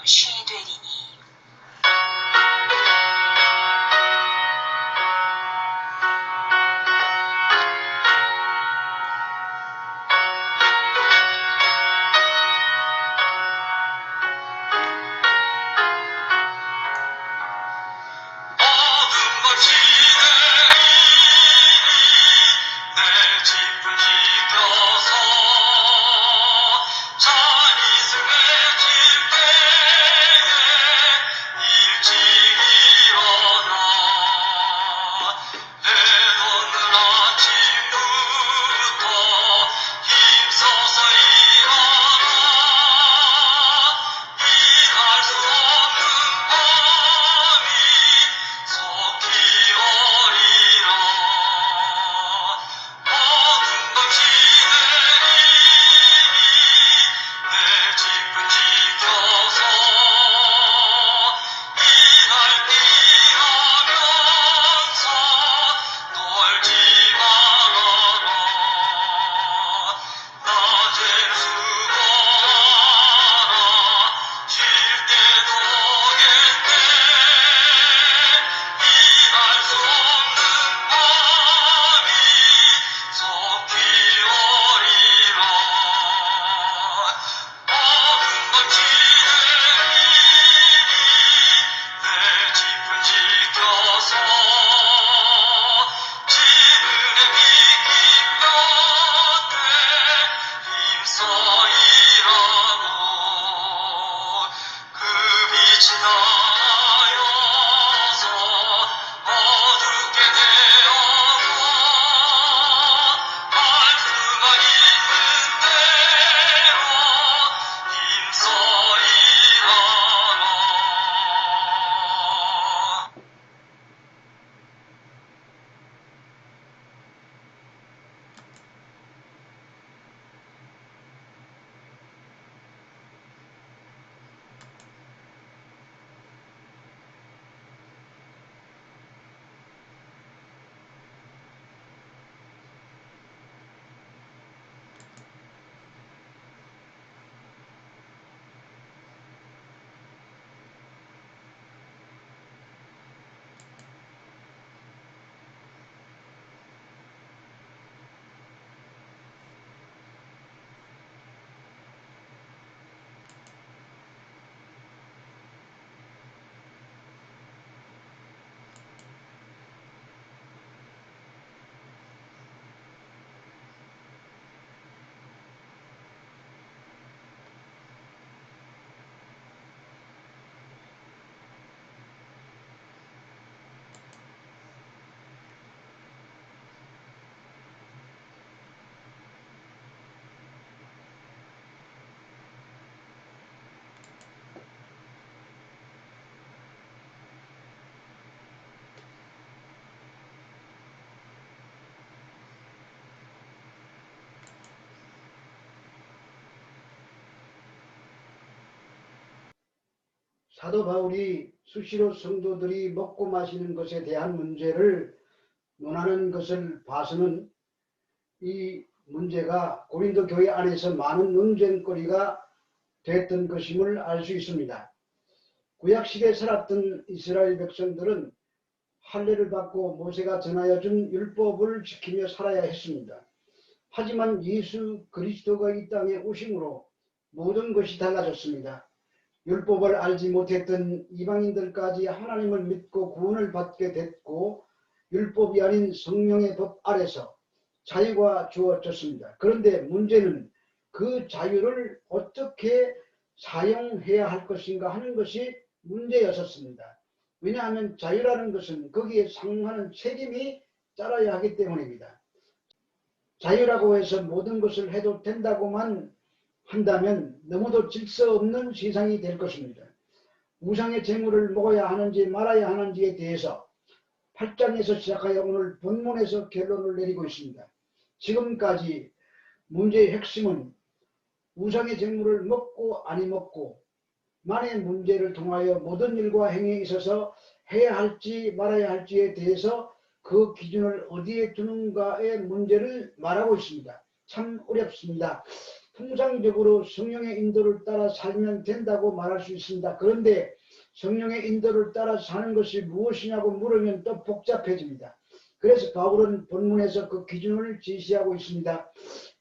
것이 되리니 사도 바울이 수시로 성도들이 먹고 마시는 것에 대한 문제를 논하는 것을 봐서는 이 문제가 고린도 교회 안에서 많은 논쟁거리가 됐던 것임을 알 수 있습니다. 구약시대에 살았던 이스라엘 백성들은 할례를 받고 모세가 전하여 준 율법을 지키며 살아야 했습니다. 하지만 예수 그리스도가 이 땅에 오심으로 모든 것이 달라졌습니다. 율법을 알지 못했던 이방인들까지 하나님을 믿고 구원을 받게 됐고 율법이 아닌 성령의 법 아래서 자유가 주어졌습니다. 그런데 문제는 그 자유를 어떻게 사용해야 할 것인가 하는 것이 문제였었습니다. 왜냐하면 자유라는 것은 거기에 상응하는 책임이 따라야 하기 때문입니다. 자유라고 해서 모든 것을 해도 된다고만 한다면 너무도 질서 없는 세상이 될 것입니다. 우상의 재물을 먹어야 하는지 말아야 하는지에 대해서 8장에서 시작하여 오늘 본문에서 결론을 내리고 있습니다. 지금까지 문제의 핵심은 우상의 재물을 먹고 아니 먹고 만의 문제를 통하여 모든 일과 행위에 있어서 해야 할지 말아야 할지에 대해서 그 기준을 어디에 두는가의 문제를 말하고 있습니다. 참 어렵습니다. 통상적으로 성령의 인도를 따라 살면 된다고 말할 수 있습니다. 그런데 성령의 인도를 따라 사는 것이 무엇이냐고 물으면 또 복잡해집니다. 그래서 바울은 본문에서 그 기준을 제시하고 있습니다.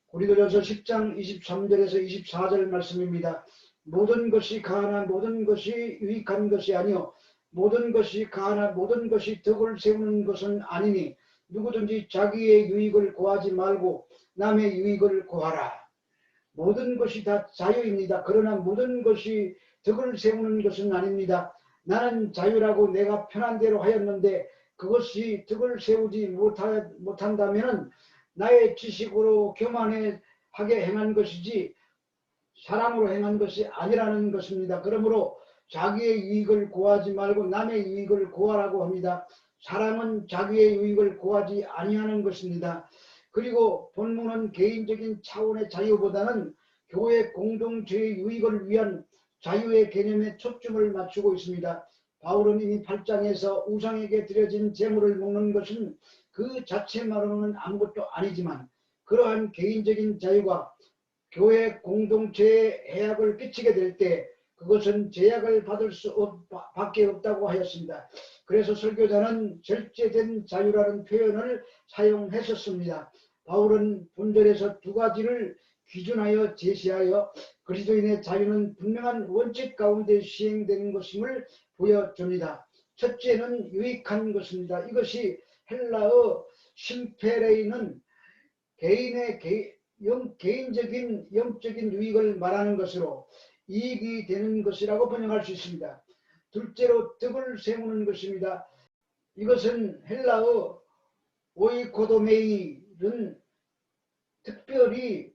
고린도전서 10장 23절에서 24절 말씀입니다. 모든 것이 가하나 모든 것이 유익한 것이 아니요 모든 것이 가하나 모든 것이 덕을 세우는 것은 아니니 누구든지 자기의 유익을 구하지 말고 남의 유익을 구하라. 모든 것이 다 자유입니다. 그러나 모든 것이 덕을 세우는 것은 아닙니다. 나는 자유라고 내가 편한 대로 하였는데 그것이 덕을 세우지 못한다면 나의 지식으로 교만하게 행한 것이지 사랑으로 행한 것이 아니라는 것입니다. 그러므로 자기의 유익을 구하지 말고 남의 유익을 구하라고 합니다. 사랑은 자기의 유익을 구하지 아니하는 것입니다. 그리고 본문은 개인적인 차원의 자유보다는 교회 공동체의 유익을 위한 자유의 개념에 초점을 맞추고 있습니다. 바울은 이미 8장에서 우상에게 드려진 제물을 먹는 것은 그 자체만으로는 아무것도 아니지만 그러한 개인적인 자유가 교회 공동체에 해악을 끼치게 될 때 그것은 제약을 받을 밖에 없다고 하였습니다. 그래서 설교자는 절제된 자유라는 표현을 사용했었습니다. 바울은 본절에서 두 가지를 기준하여 제시하여 그리스도인의 자유는 분명한 원칙 가운데 시행되는 것임을 보여줍니다. 첫째는 유익한 것입니다. 이것이 헬라어 심페레이는 개인의 개인적인 영적인 유익을 말하는 것으로 이익이 되는 것이라고 번역할 수 있습니다. 둘째로 덕을 세우는 것입니다. 이것은 헬라어 오이코도메이는 특별히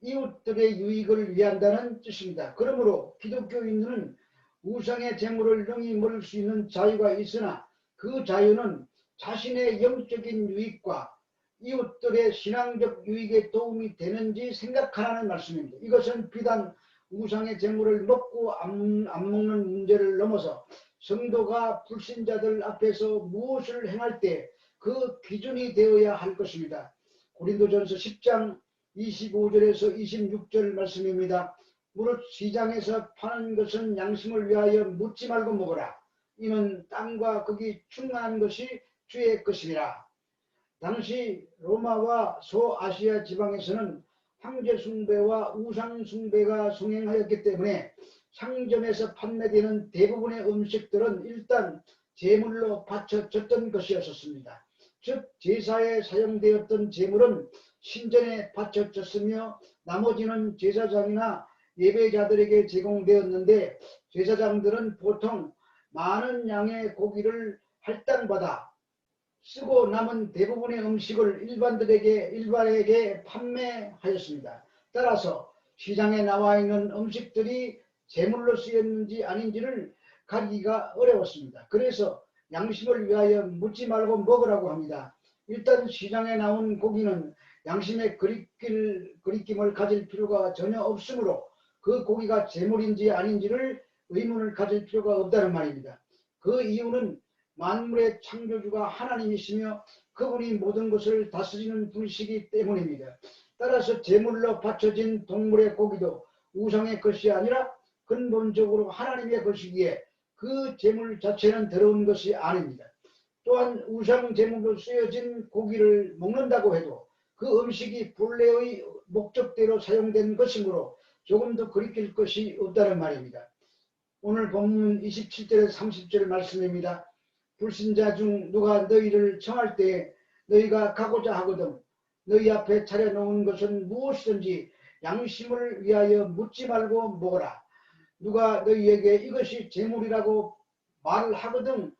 이웃들의 유익을 위한다는 뜻입니다. 그러므로 기독교인들은 우상의 재물을 능히 먹을 수 있는 자유가 있으나 그 자유는 자신의 영적인 유익과 이웃들의 신앙적 유익에 도움이 되는지 생각하라는 말씀입니다. 이것은 비단 우상의 재물을 먹고 안 먹는 문제를 넘어서 성도가 불신자들 앞에서 무엇을 행할 때 그 기준이 되어야 할 것입니다. 고린도전서 10장 25절에서 26절 말씀입니다. 무릇 시장에서 파는 것은 양심을 위하여 묻지 말고 먹어라. 이는 땅과 거기 충만한 것이 주의 것이니라. 당시 로마와 소아시아 지방에서는 황제 숭배와 우상 숭배가 성행하였기 때문에 상점에서 판매되는 대부분의 음식들은 일단 제물로 바쳐졌던 것이었습니다. 즉 제사에 사용되었던 제물은 신전에 바쳐졌으며 나머지는 제사장이나 예배자들에게 제공되었는데 제사장들은 보통 많은 양의 고기를 할당받아 쓰고 남은 대부분의 음식을 일반에게 판매하였습니다. 따라서 시장에 나와 있는 음식들이 제물로 쓰였는지 아닌지를 가리기가 어려웠습니다. 그래서 양심을 위하여 묻지 말고 먹으라고 합니다. 일단 시장에 나온 고기는 양심의 거리낌을 가질 필요가 전혀 없으므로 그 고기가 제물인지 아닌지를 의문을 가질 필요가 없다는 말입니다. 그 이유는 만물의 창조주가 하나님이시며 그분이 모든 것을 다스리는 분이시기 때문입니다. 따라서 제물로 바쳐진 동물의 고기도 우상의 것이 아니라 근본적으로 하나님의 것이기에 그 제물 자체는 더러운 것이 아닙니다. 또한 우상 제물로 쓰여진 고기를 먹는다고 해도 그 음식이 본래의 목적대로 사용된 것이므로 조금도 거리낄 것이 없다는 말입니다. 오늘 본문 27절에서 30절 말씀입니다. 불신자 중 누가 너희를 청할 때 너희가 가고자 하거든 너희 앞에 차려놓은 것은 무엇이든지 양심을 위하여 묻지 말고 먹어라. 누가 너희에게 이것이 제물이라고 말하거든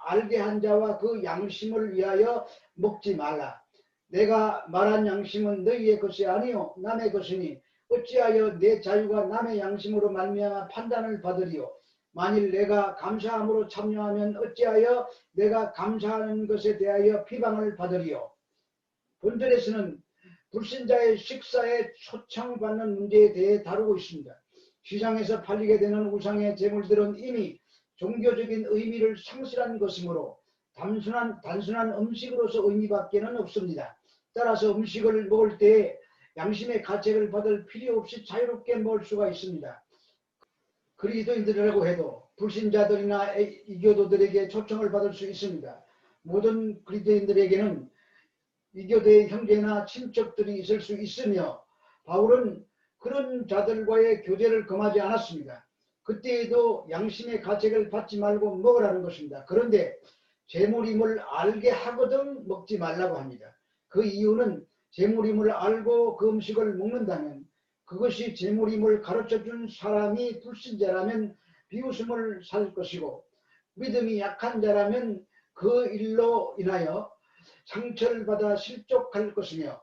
알게 한 자와 그 양심을 위하여 먹지 말라. 내가 말한 양심은 너희의 것이 아니요 남의 것이니 어찌하여 내 자유가 남의 양심으로 말미암아 판단을 받으리요. 만일 내가 감사함으로 참여하면 어찌하여 내가 감사하는 것에 대하여 비방을 받으리요. 본절에서는 불신자의 식사에 초청받는 문제에 대해 다루고 있습니다. 시장에서 팔리게 되는 우상의 제물들은 이미 종교적인 의미를 상실한 것이므로 단순한 음식으로서 의미밖에는 없습니다. 따라서 음식을 먹을 때 양심의 가책을 받을 필요 없이 자유롭게 먹을 수가 있습니다. 그리스도인들이라고 해도 불신자들이나 이교도들에게 초청을 받을 수 있습니다. 모든 그리스도인들에게는 이교도의 형제나 친척들이 있을 수 있으며 바울은 그런 자들과의 교제를 금하지 않았습니다. 그때에도 양심의 가책을 받지 말고 먹으라는 것입니다. 그런데 제물임을 알게 하거든 먹지 말라고 합니다. 그 이유는 제물임을 알고 그 음식을 먹는다면 그것이 제물임을 가르쳐준 사람이 불신자라면 비웃음을 살 것이고 믿음이 약한 자라면 그 일로 인하여 상처를 받아 실족할 것이며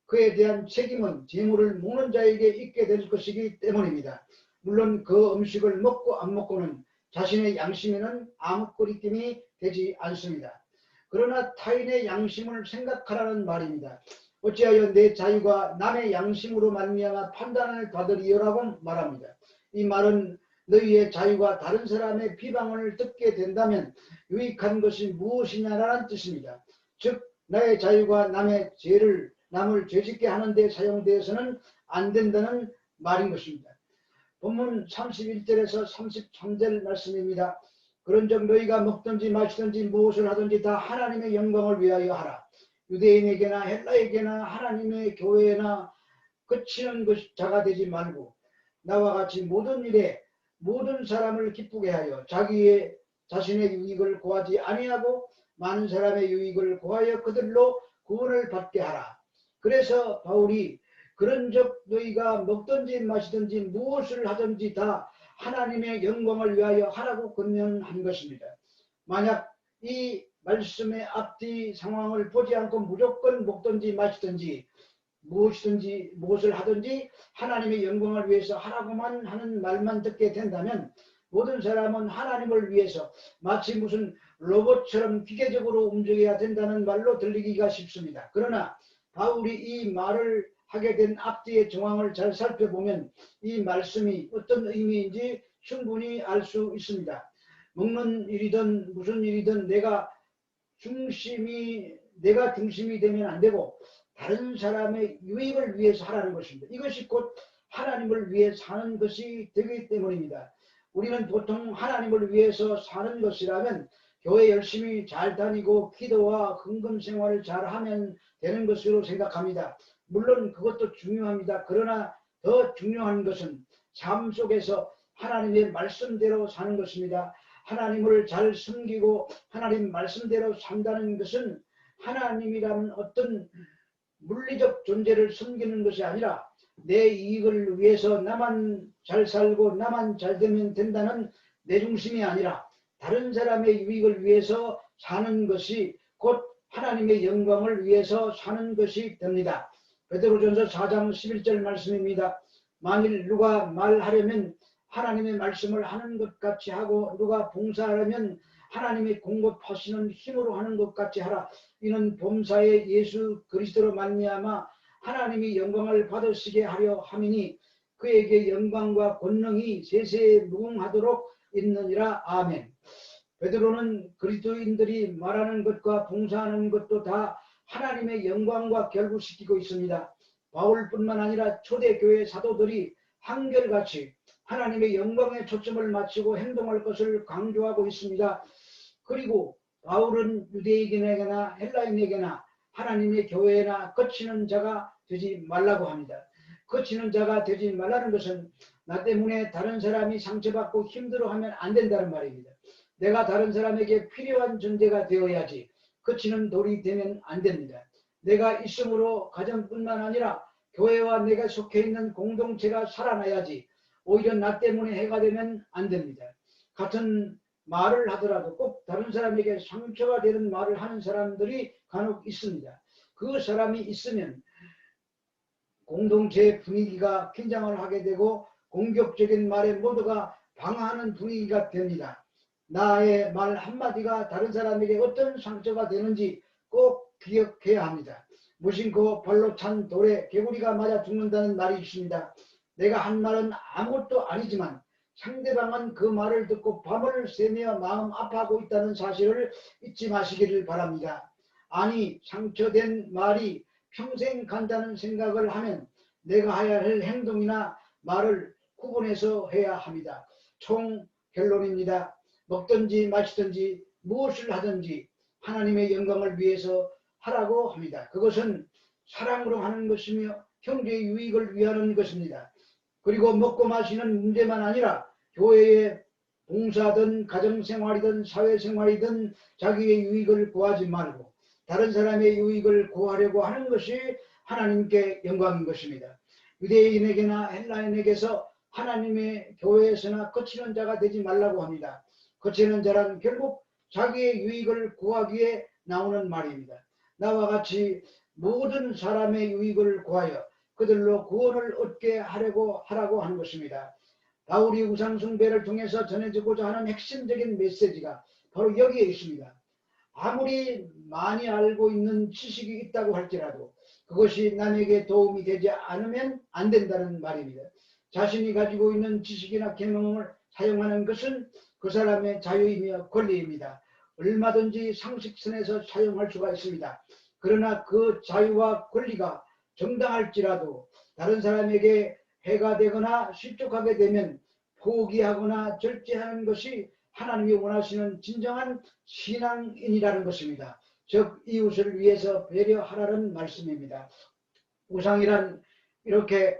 그에 대한 책임은 제물을 먹는 자에게 있게 될 것이기 때문입니다. 물론 그 음식을 먹고 안 먹고는 자신의 양심에는 아무 거리낌이 되지 않습니다. 그러나 타인의 양심을 생각하라는 말입니다. 어찌하여 내 자유가 남의 양심으로 말미암아 판단을 받으리요라고 말합니다. 이 말은 너희의 자유가 다른 사람의 비방을 듣게 된다면 유익한 것이 무엇이냐라는 뜻입니다. 즉 나의 자유가 남의 죄를 남을 죄짓게 하는 데 사용되어서는 안 된다는 말인 것입니다. 본문 31절에서 33절 말씀입니다. 그런즉 너희가 먹든지 마시든지 무엇을 하든지 다 하나님의 영광을 위하여 하라. 유대인에게나 헬라에게나 하나님의 교회나 그치는 자가 되지 말고 나와 같이 모든 일에 모든 사람을 기쁘게 하여 자신의 유익을 구하지 아니하고 많은 사람의 유익을 구하여 그들로 구원을 받게 하라. 그래서 바울이 그런즉 너희가 먹든지 마시든지 무엇을 하든지 다 하나님의 영광을 위하여 하라고 권면한 것입니다. 만약 이 말씀의 앞뒤 상황을 보지 않고 무조건 먹든지 마시든지 무엇을 하든지 하나님의 영광을 위해서 하라고만 하는 말만 듣게 된다면 모든 사람은 하나님을 위해서 마치 무슨 로봇처럼 기계적으로 움직여야 된다는 말로 들리기가 쉽습니다. 그러나 바울이 이 말을 하게 된 앞뒤의 정황을 잘 살펴보면 이 말씀이 어떤 의미인지 충분히 알 수 있습니다. 먹는 일이든 무슨 일이든 내가 중심이 되면 안 되고 다른 사람의 유익을 위해서 하라는 것입니다. 이것이 곧 하나님을 위해 사는 것이 되기 때문입니다. 우리는 보통 하나님을 위해서 사는 것이라면 교회 열심히 잘 다니고 기도와 헌금 생활을 잘하면 되는 것으로 생각합니다. 물론 그것도 중요합니다. 그러나 더 중요한 것은 삶 속에서 하나님의 말씀대로 사는 것입니다. 하나님을 잘 섬기고 하나님 말씀대로 산다는 것은 하나님이라는 어떤 물리적 존재를 섬기는 것이 아니라 내 이익을 위해서 나만 잘 살고 나만 잘 되면 된다는 내 중심이 아니라 다른 사람의 유익을 위해서 사는 것이 곧 하나님의 영광을 위해서 사는 것이 됩니다. 베드로전서 4장 11절 말씀입니다. 만일 누가 말하려면 하나님의 말씀을 하는 것 같이 하고 누가 봉사하려면 하나님이 공급하시는 힘으로 하는 것 같이 하라. 이는 범사에 예수 그리스도로 말미암아 하나님이 영광을 받으시게 하려 함이니 그에게 영광과 권능이 세세에 무궁하도록 있느니라. 아멘. 베드로는 그리스도인들이 말하는 것과 봉사하는 것도 다 하나님의 영광과 결부시키고 있습니다. 바울뿐만 아니라 초대교회 사도들이 한결같이 하나님의 영광에 초점을 맞추고 행동할 것을 강조하고 있습니다. 그리고 바울은 유대인에게나 헬라인에게나 하나님의 교회나 거치는 자가 되지 말라고 합니다. 거치는 자가 되지 말라는 것은 나 때문에 다른 사람이 상처받고 힘들어하면 안 된다는 말입니다. 내가 다른 사람에게 필요한 존재가 되어야지 거치는 돌이 되면 안 됩니다. 내가 있음으로 가정뿐만 아니라 교회와 내가 속해 있는 공동체가 살아나야지 오히려 나 때문에 해가 되면 안 됩니다. 같은 말을 하더라도 꼭 다른 사람에게 상처가 되는 말을 하는 사람들이 간혹 있습니다. 그 사람이 있으면 공동체 분위기가 긴장을 하게 되고 공격적인 말에 모두가 방어하는 분위기가 됩니다. 나의 말 한마디가 다른 사람에게 어떤 상처가 되는지 꼭 기억해야 합니다. 무심코 발로 찬 돌에 개구리가 맞아 죽는다는 말이 있습니다. 내가 한 말은 아무것도 아니지만 상대방은 그 말을 듣고 밤을 새며 마음 아파하고 있다는 사실을 잊지 마시기를 바랍니다. 아니 상처된 말이 평생 간다는 생각을 하면 내가 해야 할 행동이나 말을 구분해서 해야 합니다. 총 결론입니다. 먹든지 마시든지 무엇을 하든지 하나님의 영광을 위해서 하라고 합니다. 그것은 사랑으로 하는 것이며 형제의 유익을 위하는 것입니다. 그리고 먹고 마시는 문제만 아니라 교회의 봉사든 가정생활이든 사회생활이든 자기의 유익을 구하지 말고 다른 사람의 유익을 구하려고 하는 것이 하나님께 영광인 것입니다. 유대인에게나 헬라인에게서 하나님의 교회에서나 거치는 자가 되지 말라고 합니다. 거치는 자란 결국 자기의 유익을 구하기에 나오는 말입니다. 나와 같이 모든 사람의 유익을 구하여 그들로 구원을 얻게 하라고 하는 것입니다. 바울이 우상숭배를 통해서 전해지고자 하는 핵심적인 메시지가 바로 여기에 있습니다. 아무리 많이 알고 있는 지식이 있다고 할지라도 그것이 남에게 도움이 되지 않으면 안 된다는 말입니다. 자신이 가지고 있는 지식이나 경험을 사용하는 것은 그 사람의 자유이며 권리입니다. 얼마든지 상식선에서 사용할 수가 있습니다. 그러나 그 자유와 권리가 정당할지라도 다른 사람에게 해가 되거나 실족하게 되면 포기하거나 절제하는 것이 하나님이 원하시는 진정한 신앙인이라는 것입니다. 즉 이웃을 위해서 배려하라는 말씀입니다. 우상이란 이렇게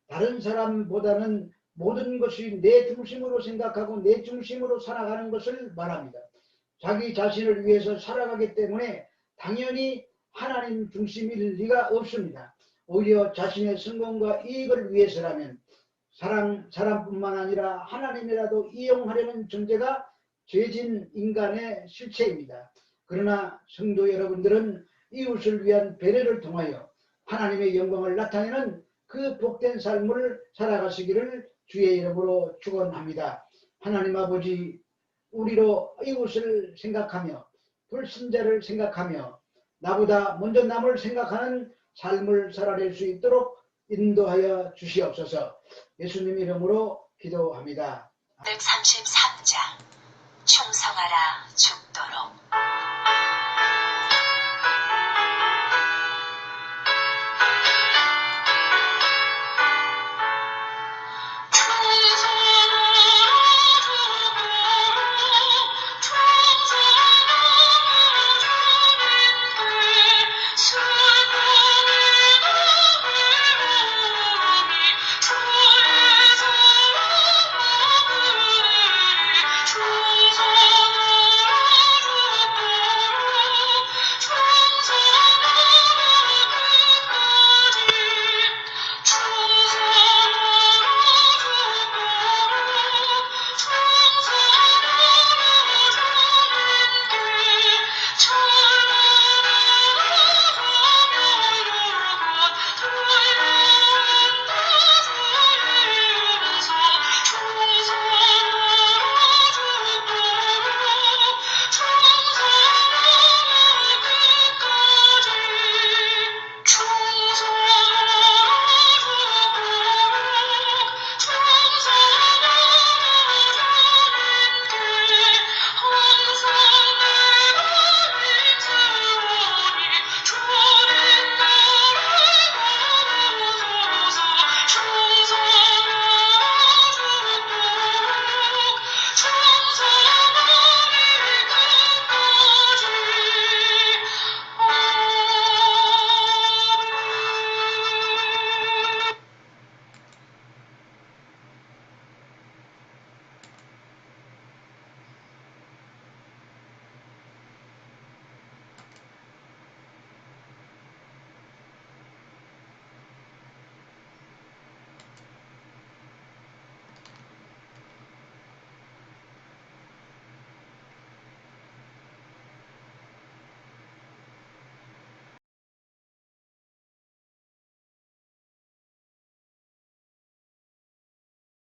다른 사람보다는 모든 것이 내 중심으로 생각하고 내 중심으로 살아가는 것을 말합니다. 자기 자신을 위해서 살아가기 때문에 당연히 하나님 중심일 리가 없습니다. 오히려 자신의 성공과 이익을 위해서라면 사람뿐만 아니라 하나님이라도 이용하려는 존재가 죄진 인간의 실체입니다. 그러나 성도 여러분들은 이웃을 위한 배려를 통하여 하나님의 영광을 나타내는 그 복된 삶을 살아가시기를 주의 이름으로 축원합니다. 하나님 아버지, 우리로 이웃을 생각하며 불신자를 생각하며 나보다 먼저 남을 생각하는 삶을 살아낼 수 있도록 인도하여 주시옵소서. 예수님 이름으로 기도합니다. 133장 충성하라 죽도록.